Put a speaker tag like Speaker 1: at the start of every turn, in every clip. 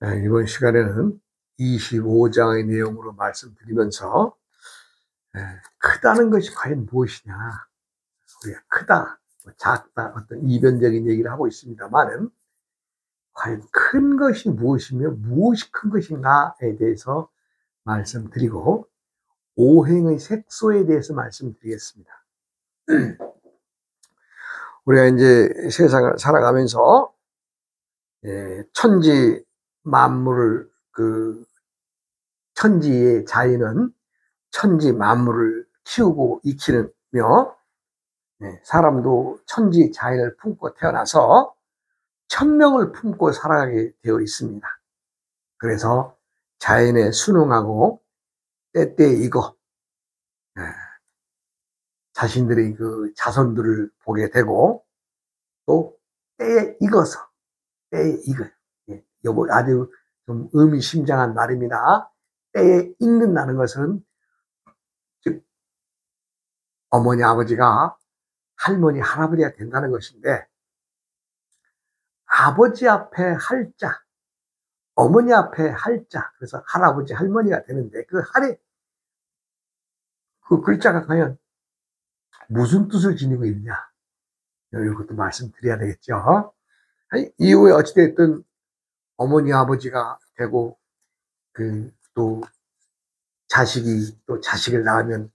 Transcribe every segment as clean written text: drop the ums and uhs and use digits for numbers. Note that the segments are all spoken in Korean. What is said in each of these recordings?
Speaker 1: 이번 시간에는 25장의 내용으로 말씀드리면서 크다는 것이 과연 무엇이냐, 우리가 크다, 작다, 어떤 이변적인 얘기를 하고 있습니다만은 과연 큰 것이 무엇이며 무엇이 큰 것인가에 대해서 말씀드리고 오행의 색소에 대해서 말씀드리겠습니다. 우리가 이제 세상을 살아가면서 천지 만물을 천지의 자연은 천지 만물을 키우고 익히며 사람도 천지 자연을 품고 태어나서 천명을 품고 살아가게 되어 있습니다. 그래서 자연에 순응하고 때때에 익어 자신들의 그 자손들을 보게 되고 또 때에 익어서 때에 익어요. 요거 아주 좀 의미심장한 말입니다. 때에 익는다는 것은 즉 어머니 아버지가 할머니 할아버지가 된다는 것인데, 아버지 앞에 할자, 어머니 앞에 할자, 그래서 할아버지 할머니가 되는데 그 할에 그 글자가 과연 무슨 뜻을 지니고 있냐, 이것도 말씀드려야 되겠죠. 이후에 어찌됐든 어머니 아버지가 되고 또 자식이 또 자식을 낳으면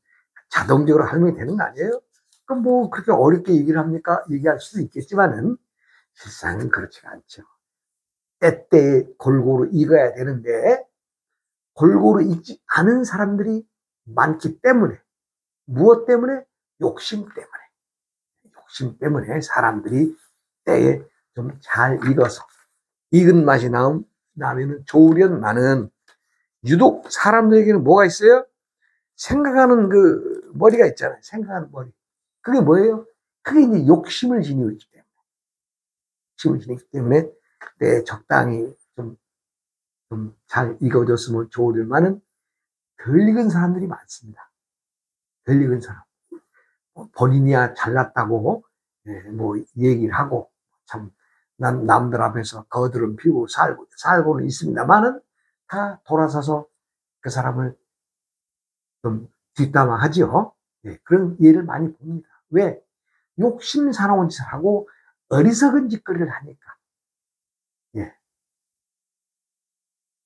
Speaker 1: 자동적으로 할머니 되는 거 아니에요? 그럼 뭐 그렇게 어렵게 얘기를 합니까? 얘기할 수도 있겠지만은 실상은 그렇지가 않죠. 때때에 골고루 익어야 되는데 골고루 익지 않은 사람들이 많기 때문에, 무엇 때문에? 욕심 때문에 사람들이 때에 좀 잘 익어서 익은 맛이 나면은 좋으련만은 유독 사람들에게는 뭐가 있어요? 생각하는 그 머리가 있잖아요. 생각하는 머리. 그게 뭐예요? 그게 이제 욕심을 지니고 있기 때문에 때 적당히 좀 잘 익어졌으면 좋으련만은 덜 익은 사람들이 많습니다. 덜 익은 사람. 본인이야 잘났다고 뭐 얘기를 하고 참 남들 앞에서 거드름 피우고 살고는 있습니다만은 다 돌아서서 그 사람을 좀 뒷담화하지요. 그런 예를 많이 봅니다. 왜? 욕심사나운 짓을 하고 어리석은 짓거리를 하니까.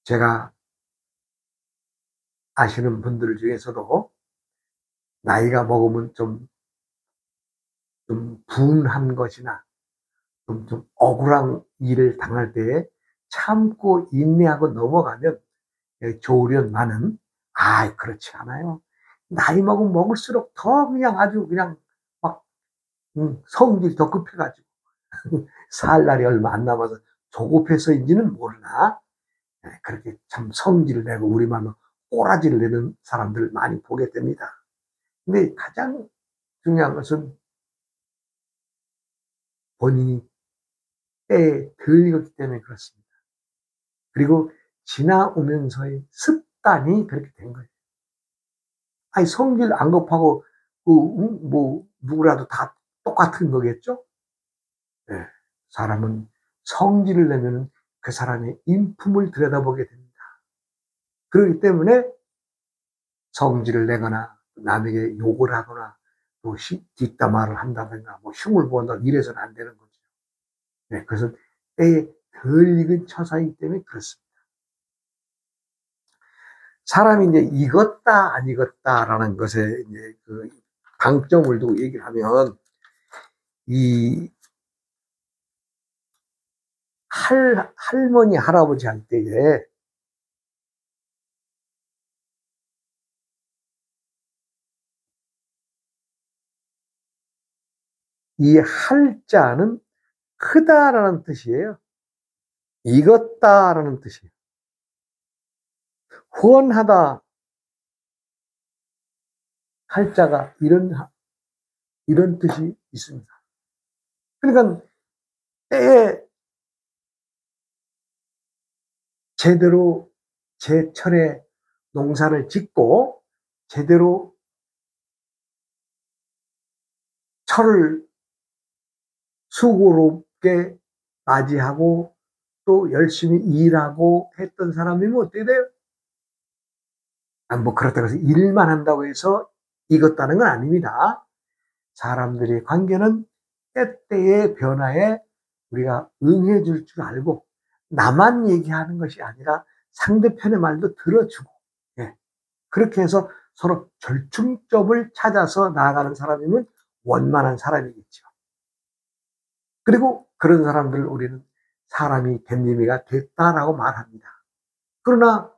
Speaker 1: 제가 아시는 분들 중에서도 나이가 먹으면 좀 분한 것이나 좀 억울한 일을 당할 때에 참고 인내하고 넘어가면 좋으련만은 그렇지 않아요. 나이 먹으면 먹을수록 더 그냥 아주 그냥 막 성질이 더 급해가지고 살 날이 얼마 안 남아서 조급해서인지는 모르나 그렇게 참 성질을 내고 우리 말로 꼬라지를 내는 사람들을 많이 보게 됩니다. 근데 가장 중요한 것은 본인이 때에 덜 익었기 때문에 그렇습니다. 그리고 지나오면서의 습관이 그렇게 된 거예요. 성질 안 급하고 뭐 누구라도 다 똑같은 거겠죠? 사람은 성질을 내면 그 사람의 인품을 들여다보게 됩니다. 그렇기 때문에 성질을 내거나 남에게 욕을 하거나 또 뒷담화를 한다든가 뭐 흉을 보는다, 이래서는 안 되는 거죠. 그래서 때에 덜 익은 처사이기 때문에 그렇습니다. 사람이 이제 익었다 안 익었다라는 것에 이제 그 방점을 두고 얘기를 하면, 이 할머니 할아버지 할 때에 이 할자는 크다라는 뜻이에요. 익었다라는 뜻이에요. 후원하다, 할자가 이런 뜻이 있습니다. 그러니까 때에 제대로 제철에 농사를 짓고 제대로 철을 수고롭게 맞이하고 또 열심히 일하고 했던 사람이면 어떻게 돼요? 뭐 그렇다고 해서 일만 한다고 해서 익었다는 건 아닙니다. 사람들의 관계는 때때의 변화에 우리가 응해 줄 줄 알고 나만 얘기하는 것이 아니라 상대편의 말도 들어주고, 예. 그렇게 해서 서로 절충점을 찾아서 나아가는 사람이면 원만한 사람이겠죠. 그리고 그런 사람들을 우리는 사람이 된 의미가 됐다라고 말합니다. 그러나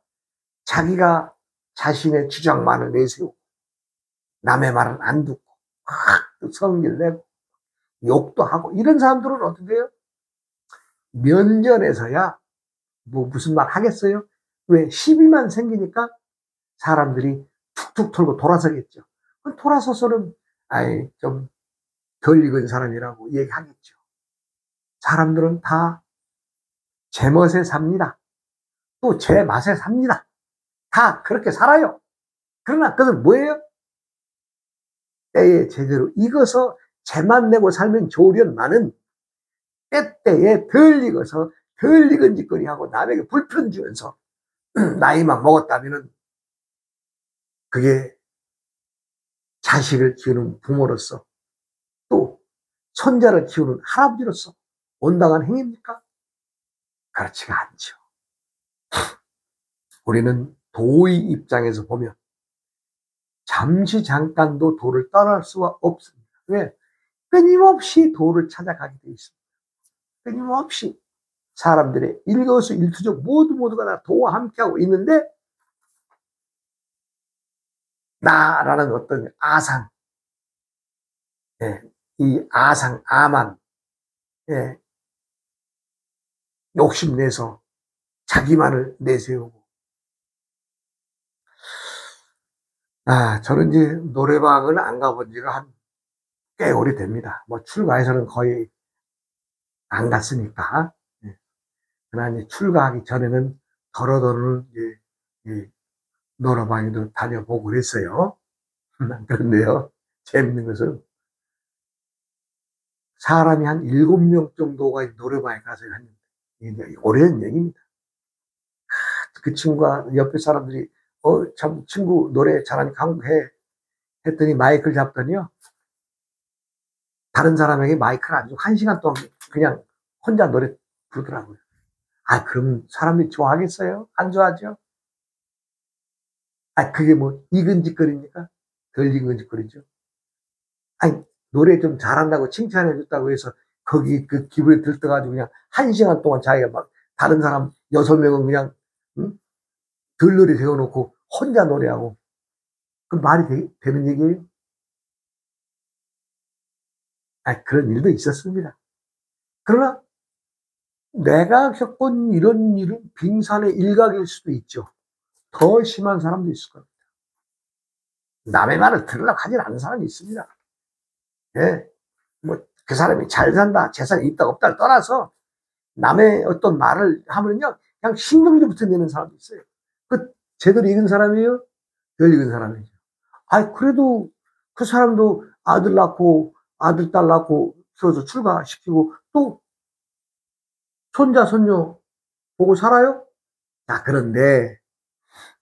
Speaker 1: 자기가 자신의 주장만을 내세우고 남의 말은 안 듣고 막 성질 내고 욕도 하고 이런 사람들은 어떻게 해요? 면전에서야 뭐 무슨 말 하겠어요? 왜? 시비만 생기니까 사람들이 툭툭 털고 돌아서겠죠. 돌아서서는 아이 좀 덜 익은 사람이라고 얘기하겠죠. 사람들은 다 제 멋에 삽니다. 또 제 맛에 삽니다. 다 그렇게 살아요. 그러나 그것은 뭐예요? 때에 제대로 익어서 제맛 내고 살면 좋으련만은 때때에 덜 익어서 덜 익은 짓거리하고 남에게 불편 주면서 나이만 먹었다면은 그게 자식을 키우는 부모로서 또 손자를 키우는 할아버지로서 온당한 행위입니까? 그렇지가 않죠. 우리는 도의 입장에서 보면 잠시 잠깐도 도를 떠날 수가 없습니다. 왜? 끊임없이 도를 찾아가게 돼 있습니다. 끊임없이 사람들의 일거수일투족 모두가 다 도와 함께하고 있는데 나라는 어떤 아상, 예, 이 아상, 아만, 예, 욕심내서 자기만을 내세우고, 저는 이제 노래방을 안 가본 지가 한 꽤 오래됩니다. 뭐 출가해서는 거의 안 갔으니까. 예. 그러나 이제 출가하기 전에는 더러더러 이제 노래방에도 다녀보고 그랬어요. 그런데요, 재밌는 것은 사람이 한 7명 정도가 노래방에 가서 했는데, 이게 오래된 얘기입니다. 그 친구가 옆에 사람들이, 참, 친구 노래 잘하니까 한국 해. 했더니 마이크를 잡더니요. 다른 사람에게 마이크를 안 주고 1시간 동안 그냥 혼자 노래 부르더라고요. 그럼 사람들이 좋아하겠어요? 안 좋아하죠? 그게 뭐, 익은 짓거리입니까? 덜 익은 짓거리죠. 노래 좀 잘한다고 칭찬해 줬다고 해서 거기 그 기분에 들떠가지고 그냥 1시간 동안 자기가 막 다른 사람 6명은 그냥, 응? 들러리 세워놓고 혼자 노래하고. 그 말이 되는 얘기예요? 그런 일도 있었습니다. 그러나 내가 겪은 이런 일은 빙산의 일각일 수도 있죠. 더 심한 사람도 있을 겁니다. 남의 말을 들으려고 하지 않는 사람이 있습니다. 예. 뭐, 그 사람이 잘 산다, 재산이 있다, 없다를 떠나서 남의 어떤 말을 하면요, 그냥 신경질부터 내는 사람도 있어요. 제대로 익은 사람이에요? 덜 익은 사람이죠. 그래도 그 사람도 아들 낳고, 아들, 딸 낳고, 키워서 출가시키고, 또 손자, 손녀 보고 살아요? 그런데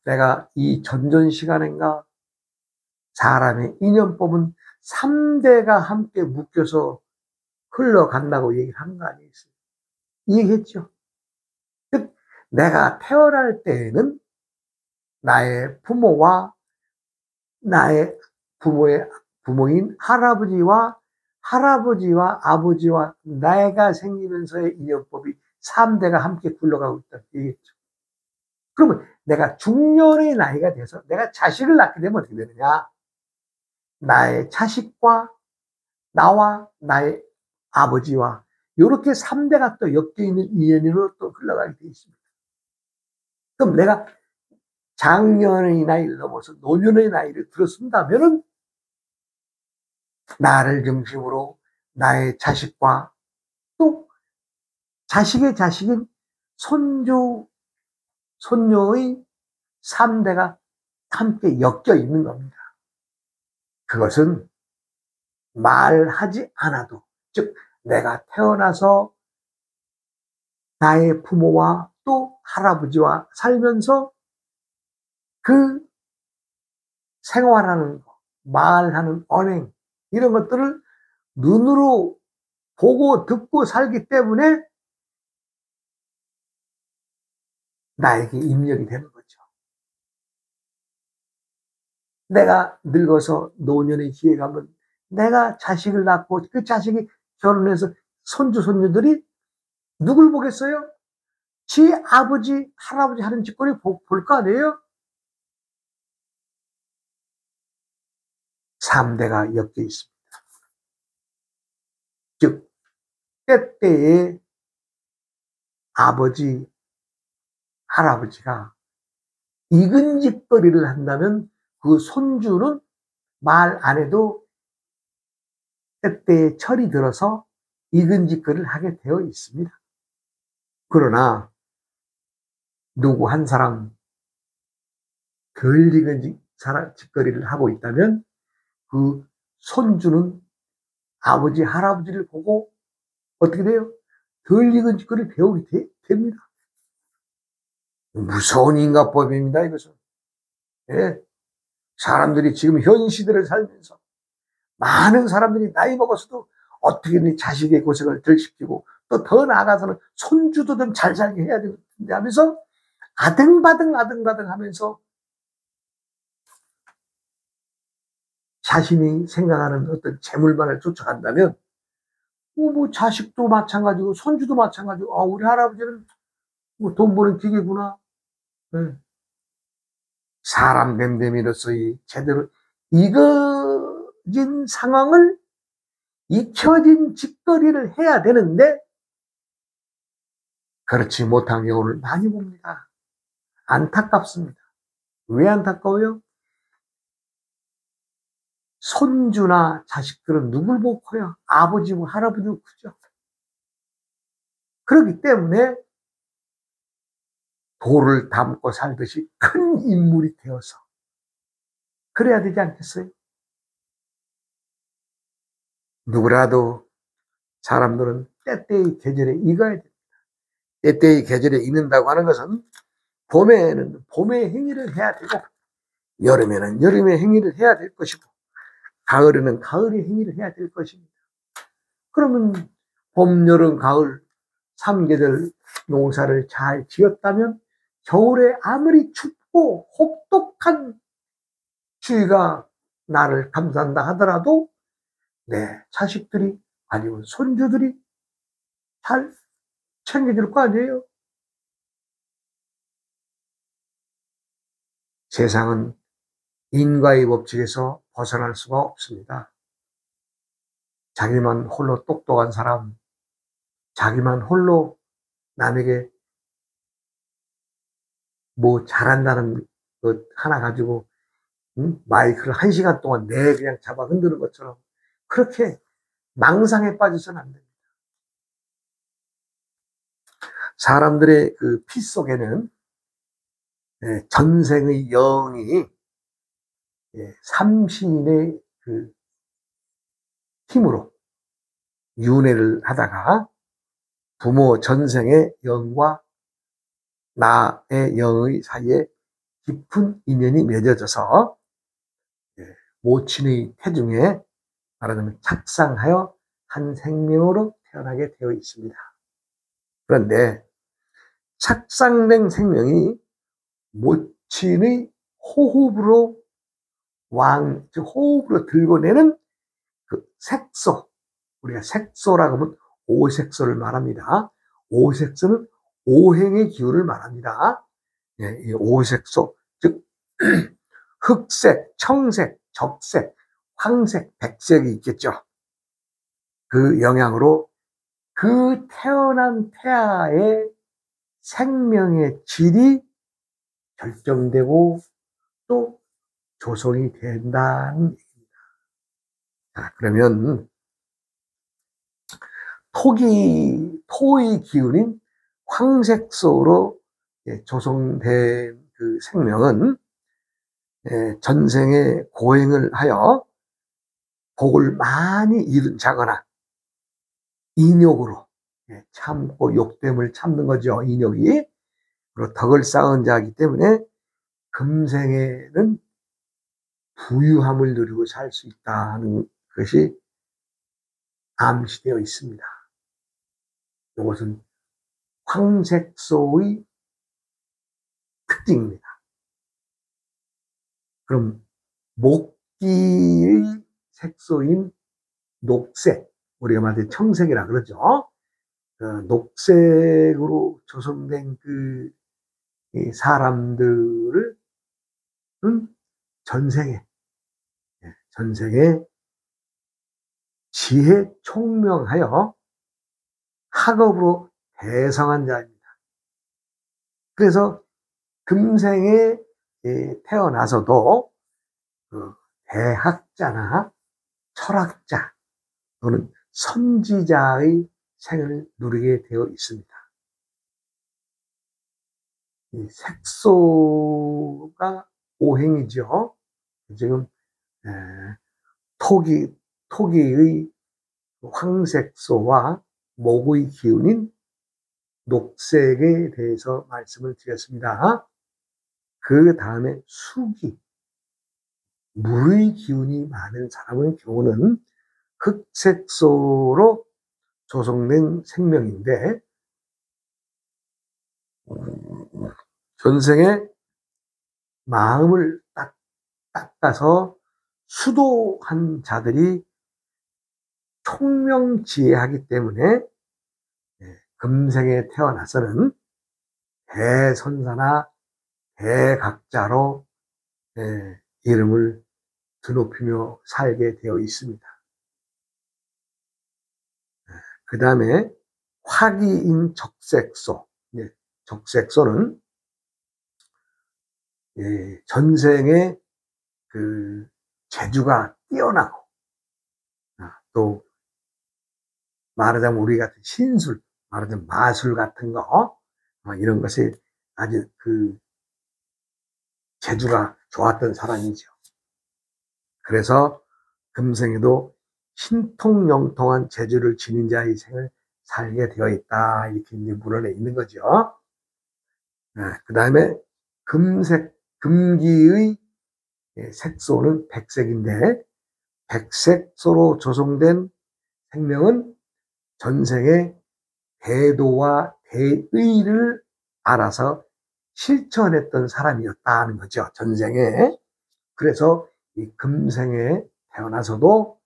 Speaker 1: 내가 이 전전 시간인가 사람의 인연법은 3대가 함께 묶여서 흘러간다고 얘기를 한 거 아니겠어요? 이 얘기했죠. 즉, 내가 태어날 때에는 나의 부모와 나의 부모인 할아버지와 아버지와 내가 생기면서의 인연법이 3대가 함께 굴러가고 있다는 얘기겠죠. 그러면 내가 중년의 나이가 돼서 내가 자식을 낳게 되면 어떻게 되느냐? 나의 자식과 나와 나의 아버지와 이렇게 3대가 또 엮여있는 인연으로 또 흘러가게 되어 있습니다. 그럼 내가 장년의 나이를 넘어서 노년의 나이를 들었습니다면은 나를 중심으로 나의 자식과 또 자식의 자식인 손녀의 3대가 함께 엮여 있는 겁니다. 그것은 말하지 않아도, 즉 내가 태어나서 나의 부모와 또 할아버지와 살면서 그 생활하는 거, 말하는 언행, 이런 것들을 눈으로 보고 듣고 살기 때문에 나에게 입력이 되는 거죠. 내가 늙어서 노년의 기회 가면 내가 자식을 낳고 그 자식이 결혼해서 손주, 손녀들이 누굴 보겠어요? 지 아버지, 할아버지 하는 짓거리 볼 거 아니에요? 3대가 엮여 있습니다. 즉, 때때에 아버지, 할아버지가 익은 짓거리를 한다면 그 손주는 말 안 해도 때때에 철이 들어서 익은 짓거리를 하게 되어 있습니다. 그러나 누구 한 사람 덜 익은 짓거리를 하고 있다면 그 손주는 아버지, 할아버지를 보고 어떻게 돼요? 덜 익은 짓거리를 배우게 됩니다. 무서운 인과법입니다, 이것은. 예. 사람들이 지금 현 시대를 살면서 많은 사람들이 나이 먹어서도 어떻게든 자식의 고생을 덜 시키고 또 더 나아가서는 손주도 좀 잘 살게 해야 되는데 하면서 아등바등 하면서 자신이 생각하는 어떤 재물만을 쫓아간다면 뭐 자식도 마찬가지고 손주도 마찬가지고 우리 할아버지는 뭐 돈 버는 기계구나. 네. 사람 됨됨이로서 제대로 익어진 상황을 익혀진 짓거리를 해야 되는데 그렇지 못한 경우를 많이 봅니다. 안타깝습니다. 왜 안타까워요? 손주나 자식들은 누굴 보고 커요? 아버지고 할아버지고 크죠. 그렇기 때문에 돌을 담고 살듯이 큰 인물이 되어서 그래야 되지 않겠어요? 누구라도 사람들은 때때의 계절에 익어야 됩니다. 때때의 계절에 익는다고 하는 것은 봄에는 봄의 행위를 해야 되고 여름에는 여름의 행위를 해야 될 것이고 가을에는 가을의 행위를 해야 될 것입니다. 그러면 봄, 여름, 가을 3계절 농사를 잘 지었다면 겨울에 아무리 춥고 혹독한 추위가 나를 감싼다 하더라도 내 자식들이 아니면 손주들이 잘 챙겨줄 거 아니에요? 세상은 인과의 법칙에서 벗어날 수가 없습니다. 자기만 홀로 똑똑한 사람, 자기만 홀로 남에게 뭐 잘한다는 것 하나 가지고 마이크를 1시간 동안 그냥 잡아 흔드는 것처럼 그렇게 망상에 빠져서는 안 됩니다. 사람들의 그 피 속에는 전생의 영이 삼신의 그 힘으로 윤회를 하다가 부모 전생의 영과 나의 영의 사이에 깊은 인연이 맺어져서 모친의 태중에 말하자면 착상하여 한 생명으로 태어나게 되어 있습니다. 그런데 착상된 생명이 모친의 호흡으로 즉 호흡으로 들고내는 그 색소, 우리가 색소라고 하면 오색소를 말합니다. 오색소는 오행의 기운을 말합니다. 이 오색소, 즉 흑색, 청색, 적색, 황색, 백색이 있겠죠. 그 영향으로 그 태어난 태아의 생명의 질이 결정되고 또 조성이 된다는 얘기입니다. 자, 그러면 토의 기운인 황색소로 조성된 그 생명은 전생에 고행을 하여 복을 많이 이룬 자거나 인욕으로 참고 욕됨을 참는 거죠. 인욕이. 그리고 덕을 쌓은 자이기 때문에 금생에는 부유함을 누리고 살 수 있다는 것이 암시되어 있습니다. 이것은 황색소의 특징입니다. 그럼 목기의 색소인 녹색, 우리가 말하는 청색이라 그러죠. 녹색으로 조성된 그 사람들을 전생에 지혜 총명하여 학업으로 대성한 자입니다. 그래서 금생에 태어나서도 대학자나 철학자 또는 선지자의 생을 누리게 되어 있습니다. 이 색소가 오행이죠. 지금 토기의 황색소와 목의 기운인 녹색에 대해서 말씀을 드렸습니다. 그 다음에 수기, 물의 기운이 많은 사람의 경우는 흑색소로 조성된 생명인데, 전생에 마음을 닦아서 수도한 자들이 총명지혜하기 때문에 금생에 태어나서는 대선사나 대각자로 이름을 드높이며 살게 되어 있습니다. 그 다음에 화기인 적색소. 적색소는 전생에 그 재주가 뛰어나고, 또 말하자면 우리 같은 신술, 말하자면 마술 같은 거, 이런 것이 아주 그 재주가 좋았던 사람이죠. 그래서 금생에도 신통영통한 재주를 지닌 자의 생을 살게 되어 있다, 이렇게 이제 물어내 있는 거죠. 그 다음에 금기의 색소는 백색인데, 백색소로 조성된 생명은 전생에 대도와 대의를 알아서 실천했던 사람이었다는 거죠, 전생에. 그래서 이 금생에 태어나서도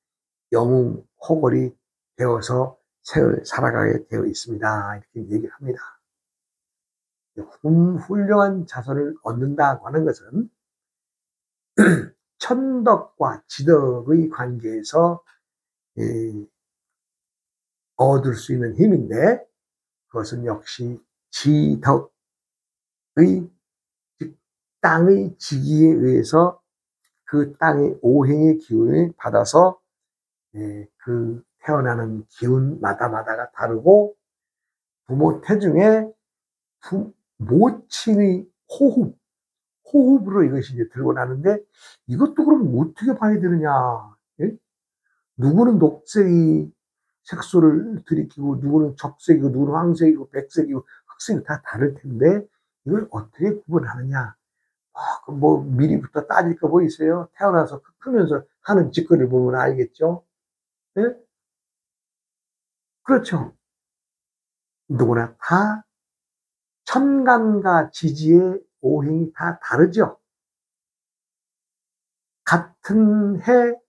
Speaker 1: 영웅 호걸이 되어서 생을 살아가게 되어 있습니다, 이렇게 얘기를 합니다. 훌륭한 자손을 얻는다고 하는 것은 천덕과 지덕의 관계에서 얻을 수 있는 힘인데, 그것은 역시 지덕의, 즉 땅의 지기에 의해서 그 땅의 오행의 기운을 받아서 그 태어나는 기운마다가 다르고, 부모 태중에 모친의 호흡으로 이것이 이제 들고 나는데, 이것도 그럼 어떻게 봐야 되느냐? 예? 누구는 녹색이 색소를 들이키고, 누구는 적색이고, 누구는 황색이고, 백색이고, 흑색이 다 다를 텐데, 이걸 어떻게 구분하느냐? 뭐 미리부터 따질 거 뭐 있어요? 태어나서 크면서 하는 짓거리를 보면 알겠죠? 예? 그렇죠. 누구나 다 천간과 지지의 오행이 다 다르죠. 같은 해,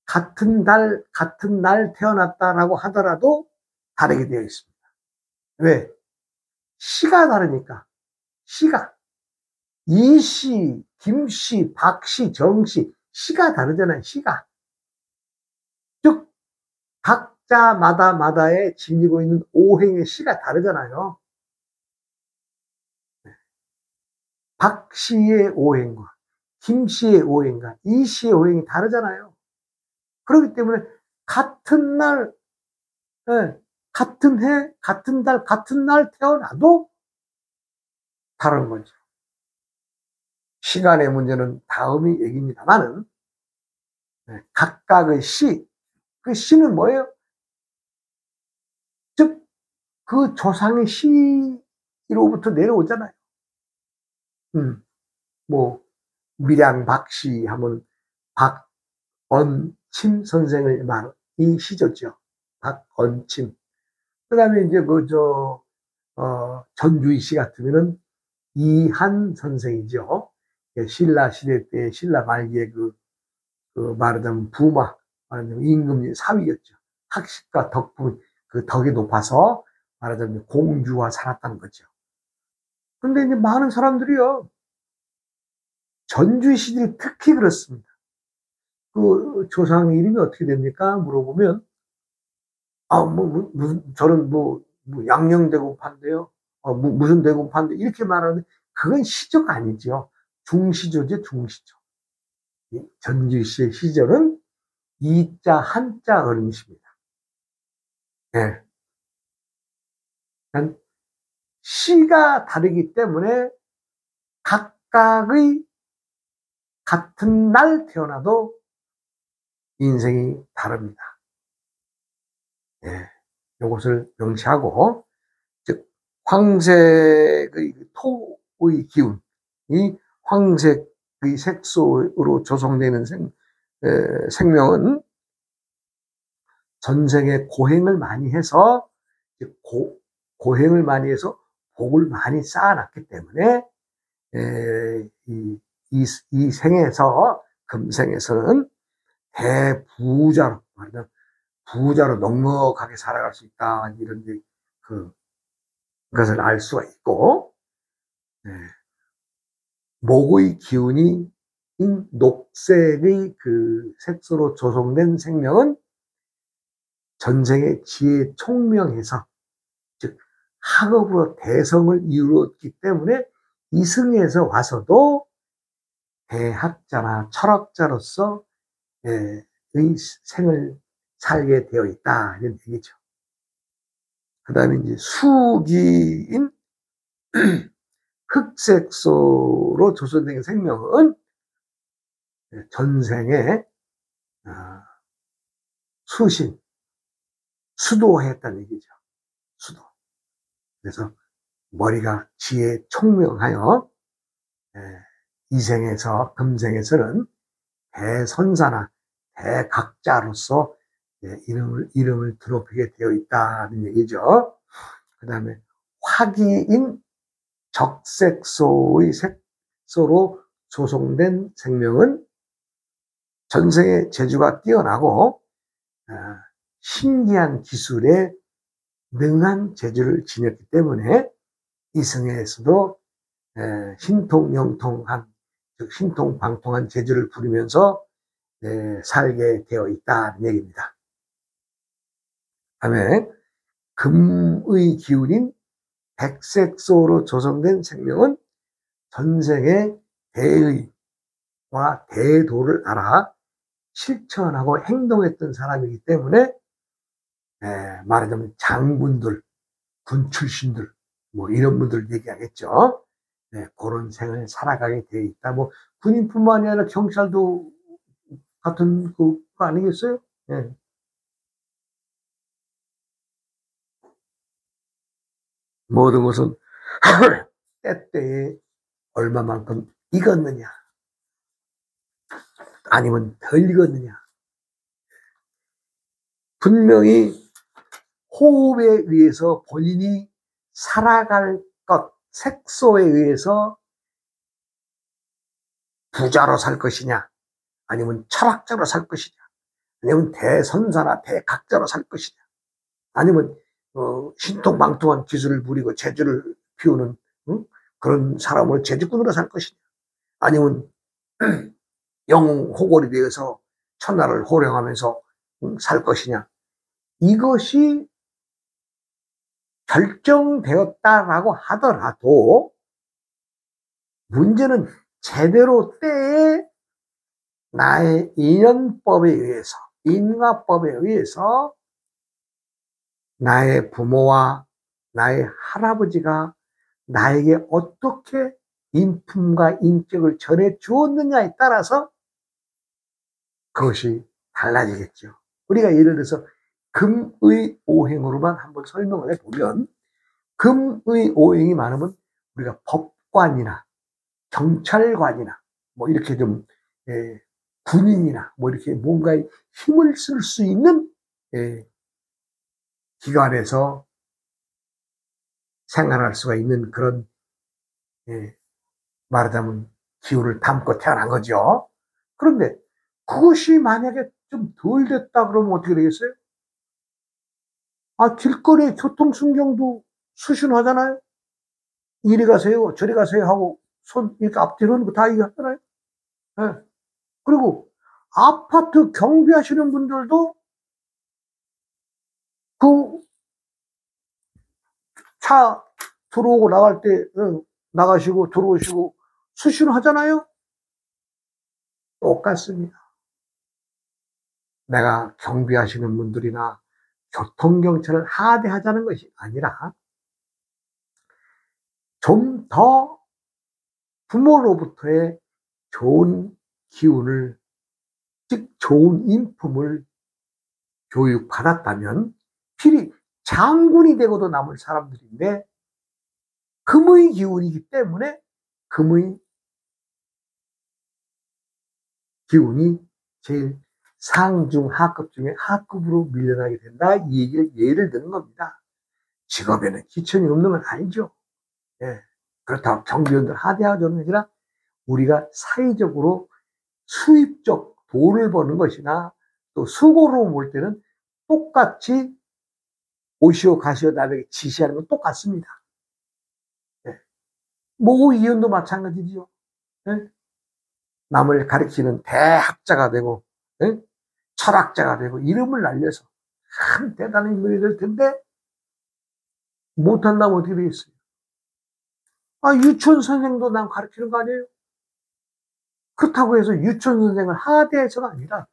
Speaker 1: 같은 달, 같은 날 태어났다라고 하더라도 다르게 되어 있습니다. 왜? 시가 다르니까. 시가. 이시, 김씨, 박씨, 정씨, 시가 다르잖아요, 시가. 즉, 각자마다에 지니고 있는 오행의 시가 다르잖아요. 박씨의 오행과 김씨의 오행과 이씨의 오행이 다르잖아요. 그렇기 때문에 같은 날, 같은 해, 같은 달, 같은 날 태어나도 다른 거죠. 시간의 문제는 다음이 얘기입니다만은, 각각의 시, 그 시는 뭐예요? 즉 그 조상의 시로부터 내려오잖아요. 뭐 밀양 박씨 하면 박언침 선생을 이 시조죠. 박언침. 그 다음에 이제 전주희 씨 같으면은 이한 선생이죠. 신라 시대 때, 신라 말기에 말하자면 부마, 말하자면 임금 사위였죠. 학식과 덕분, 그 덕이 높아서 말하자면 공주와 살았다는 거죠. 근데 이제 많은 사람들이요, 전주희 씨들이 특히 그렇습니다. 그 조상의 이름이 어떻게 됩니까? 물어보면, 저는 양녕대공파인데요. 무슨 대공파인데, 이렇게 말하는데, 그건 시조가 아니죠. 중시조죠, 중시조. 전주희 씨의 시조는 이자, 한자 어른이십니다. 예. 시가 다르기 때문에 각각의 같은 날 태어나도 인생이 다릅니다. 예. 이것을 명시하고, 즉, 황색의 토의 기운이 황색의 색소로 조성되는 생명은 전생에 고행을 많이 해서, 고행을 많이 해서 복을 많이 쌓아놨기 때문에, 이 생에서, 금생에서는 대부자로, 말하자면 부자로 넉넉하게 살아갈 수 있다. 이런 그것을 알 수가 있고, 목의 기운이 녹색의 그 색소로 조성된 생명은 전생의 지혜 총명해서, 즉 학업으로 대성을 이루었기 때문에 이승에서 와서도 대학자나 철학자로서 의 생을 살게 되어 있다, 이런 얘기죠. 그 다음에 이제 수기인 흑색소로 조성된 생명은 전생에 수도했다는 얘기죠. 수도. 그래서 머리가 지혜 총명하여 이생에서, 금생에서는 대선사나 대각자로서 이름을 드높이게 되어 있다는 얘기죠. 그 다음에 화기인 적색소의 색소로 조성된 생명은 전생의 재주가 뛰어나고 신기한 기술에 능한 재주를 지녔기 때문에 이승에서도 신통영통한, 즉 신통방통한 재주를 부리면서 살게 되어 있다는 얘기입니다. 다음에 금의 기운인 백색소로 조성된 생명은 전생의 대의와 대도를 알아 실천하고 행동했던 사람이기 때문에 말하자면 장군들, 군 출신들, 뭐 이런 분들 얘기하겠죠. 그런 생을 살아가게 되어 있다. 뭐 군인뿐만이 아니라 경찰도 같은 거 아니겠어요? 네. 모든 것은 때때에 얼마만큼 익었느냐, 아니면 덜 익었느냐. 분명히 호흡에 의해서 본인이 살아갈 것, 색소에 의해서 부자로 살 것이냐, 아니면 철학자로 살 것이냐, 아니면 대선사나 대각자로 살 것이냐, 아니면 신통방통한 기술을 부리고 재주를 피우는 그런 사람으로 재주꾼으로 살 것이냐, 아니면 영웅호골이 되어서 천하를 호령하면서 살 것이냐. 이것이 결정되었다라고 하더라도 문제는 제대로 때에 나의 인연법에 의해서, 인과법에 의해서 나의 부모와 나의 할아버지가 나에게 어떻게 인품과 인격을 전해 주었느냐에 따라서 그것이 달라지겠죠. 우리가 예를 들어서 금의 오행으로만 한번 설명을 해보면, 금의 오행이 많으면 우리가 법관이나 경찰관이나 뭐 이렇게 좀 군인이나 뭐 이렇게 뭔가에 힘을 쓸 수 있는 기관에서 생활할 수가 있는 그런 말하자면 기운을 담고 태어난 거죠. 그런데 그것이 만약에 좀 덜 됐다 그러면 어떻게 되겠어요? 아, 길거리에 교통순경도 수신하잖아요. 이리 가세요, 저리 가세요 하고 손 이렇게 앞뒤로 하는 거 다 얘기하잖아요. 네. 그리고 아파트 경비하시는 분들도 그 차 들어오고 나갈 때 나가시고 들어오시고 수신하잖아요. 똑같습니다. 내가 경비하시는 분들이나 교통경찰을 하대하자는 것이 아니라 좀 더 부모로부터의 좋은 기운을, 즉 좋은 인품을 교육받았다면 필히 장군이 되고도 남을 사람들인데 금의 기운이기 때문에 금의 기운이 제일 상중 하급 중에 하급으로 밀려나게 된다, 이 얘기를 예를 드는 겁니다. 직업에는 기천이 없는 건 아니죠. 예. 그렇다고 경비원들 하대하자는 게 아니라 우리가 사회적으로 수입적 돈을 버는 것이나 또 수고로 볼 때는 똑같이 오시오 가시오 나에게 지시하는 건 똑같습니다. 예. 모의원도 마찬가지죠. 예. 남을 가르치는 대학자가 되고 철학자가 되고 이름을 날려서 참 대단한 인물이 될 텐데 못한다면 어떻게 되겠어요? 아, 유치원 선생도 난 가르치는 거 아니에요? 그렇다고 해서 유치원 선생을 하대해서가 아니라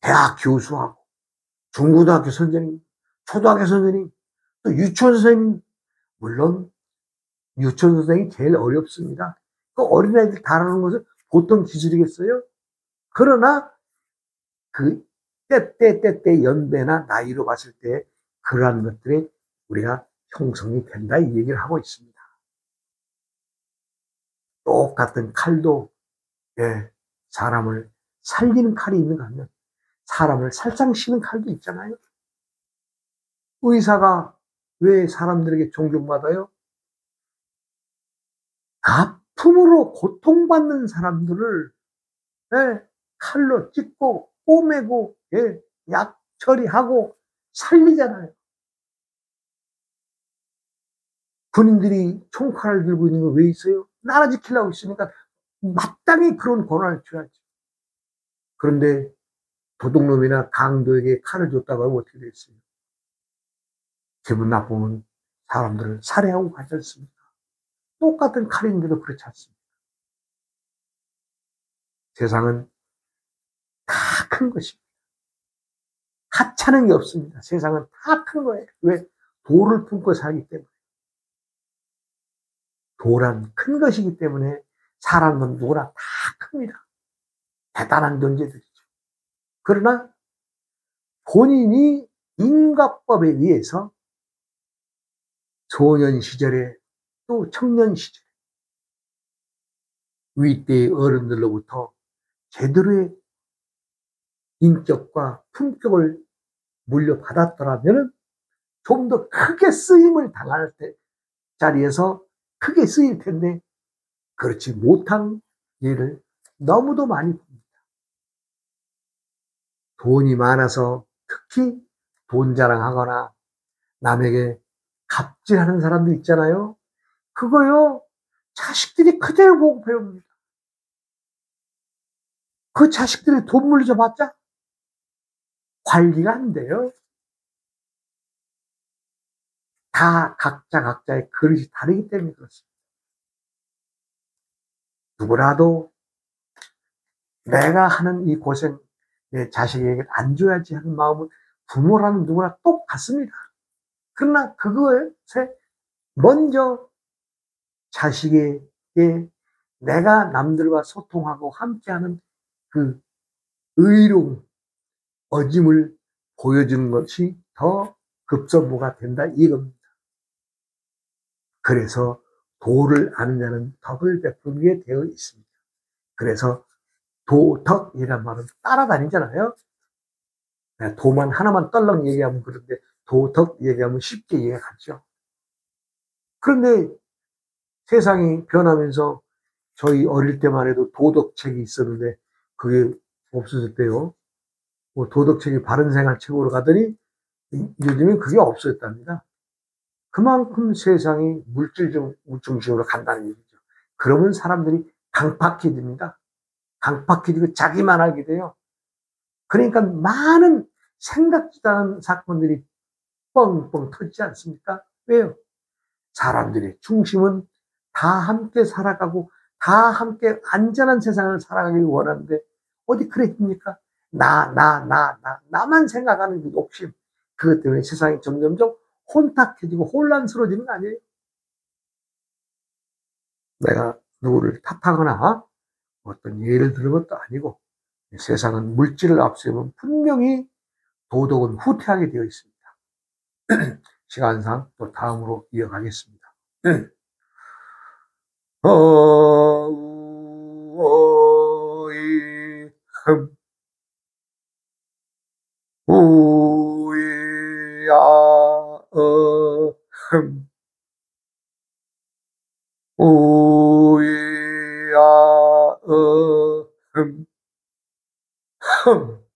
Speaker 1: 대학 교수하고 중고등학교 선생님, 초등학교 선생님, 또 유치원 선생님, 물론 유치원 선생님이 제일 어렵습니다. 그 어린아이들 다루는 것은 보통 기술이겠어요? 그러나 그 때때 연배나 나이로 봤을 때 그러한 것들이 우리가 형성이 된다, 이 얘기를 하고 있습니다. 똑같은 칼도 사람을 살리는 칼이 있는가 하면 사람을 살상시는 칼도 있잖아요. 의사가 왜 사람들에게 존경받아요? 아픔으로 고통받는 사람들을 칼로 찢고 꼬매고 약 처리하고 살리잖아요. 군인들이 총칼을 들고 있는 거 왜 있어요? 나라 지키려고 있으니까 마땅히 그런 권한을 줘야지. 그런데 도둑놈이나 강도에게 칼을 줬다고 하면 어떻게 되겠어요? 기분 나쁘면 사람들을 살해하고 가지 않습니까? 똑같은 칼인데도 그렇지 않습니다. 세상은 다 큰 것입니다. 하찮은 게 없습니다. 세상은 다 큰 거예요. 왜? 도를 품고 살기 때문에. 도란 큰 것이기 때문에 사람은 누구나 다 큽니다. 대단한 존재들이죠. 그러나 본인이 인과법에 의해서 소년 시절에 또 청년 시절에 윗대의 어른들로부터 제대로의 인격과 품격을 물려받았더라면 좀 더 크게 쓰임을 당할 때 자리에서 크게 쓰일 텐데 그렇지 못한 예를 너무도 많이 봅니다. 돈이 많아서 특히 돈 자랑하거나 남에게 갑질하는 사람들 있잖아요. 그거요, 자식들이 그대로 보고 배웁니다. 그 자식들이 돈 물려줘봤자 관리가 안 돼요. 다 각자의 그릇이 다르기 때문에 그렇습니다. 누구라도 내가 하는 이 고생 내 자식에게 안 줘야지 하는 마음은 부모라면 누구나 똑같습니다. 그러나 그것에 먼저 자식에게 내가 남들과 소통하고 함께하는 그 의로움, 어짐을 보여주는 것이 더 급선무가 된다, 이겁니다. 그래서 도를 아는 자는 덕을 베풀게 되어 있습니다. 그래서 도덕이란 말은 따라다니잖아요. 도만 하나만 떨렁 얘기하면 그런데 도덕 얘기하면 쉽게 이해가 가죠. 그런데 세상이 변하면서 저희 어릴 때만 해도 도덕책이 있었는데 그게 없어졌대요. 뭐 도덕책이 바른생활책으로 가더니 요즘엔 그게 없어졌답니다. 그만큼 세상이 물질 중심으로 간다는 얘기죠. 그러면 사람들이 강팍해집니다. 강팍해지고 자기만 알게 돼요. 그러니까 많은 생각지도 않은 사건들이 뻥뻥 터지지 않습니까? 왜요? 사람들의 중심은 다 함께 살아가고 다 함께 안전한 세상을 살아가길 원하는데 어디 그랬습니까? 나만 생각하는 그 욕심. 그것 때문에 세상이 점점점 혼탁해지고 혼란스러워지는 거 아니에요? 내가 누구를 탓하거나 어떤 예를 드는 것도 아니고 세상은 물질을 앞세우면 분명히 도덕은 후퇴하게 되어 있습니다. 시간상 또 다음으로 이어가겠습니다. 어우어이 우이야 우이야